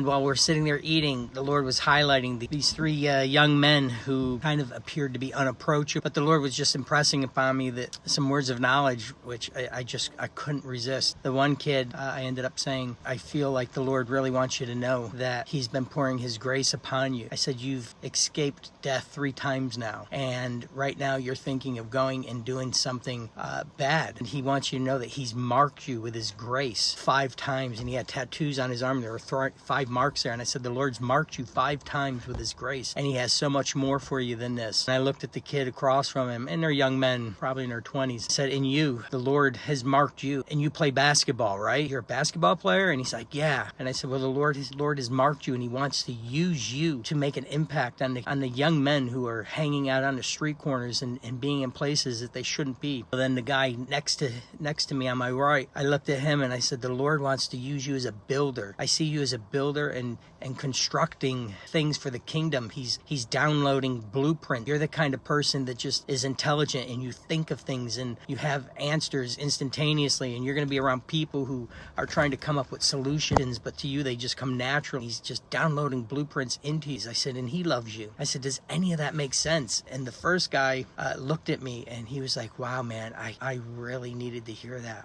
while we're sitting there eating, the Lord was highlighting these three young men who kind of appeared to be unapproachable, but the Lord was just impressing upon me that some words of knowledge, which I couldn't resist. The one kid, I ended up saying, I feel like the Lord really wants you to know that he's been pouring his grace upon you. I said, you've escaped death 3 times now, and right now you're thinking of going and doing something bad, and he wants you to know that he's marked you with his grace 5 times, and he had tattoos on his arm. There were 5 marks there, and I said, the Lord's marked you 5 times with his grace, and he has so much more for you than this. And I looked at the kid across from him, and they're young men, probably in their 20s. I said, in you, the Lord has marked you, and you play basketball, right? You're a basketball player? And he's like, yeah. And I said, well, the Lord has marked you, and he wants to use you to make an impact on the young men who are hanging out on the street corners and being in places that they shouldn't be. Well, then the guy next to me on my right, I looked at him and I said, the Lord wants to use you as a builder. I see you as a builder and constructing things for the kingdom. He's downloading blueprint. You're the kind of person that just is intelligent, and you think of things and you have answers instantaneously, and you're going to be around people who are trying to come up with solutions, but to you they just come naturally. He's just downloading blueprints into you. I said, and he loves you. I said, does any of that make sense? And the first guy looked at me and he was like, wow, man, I really needed to hear that.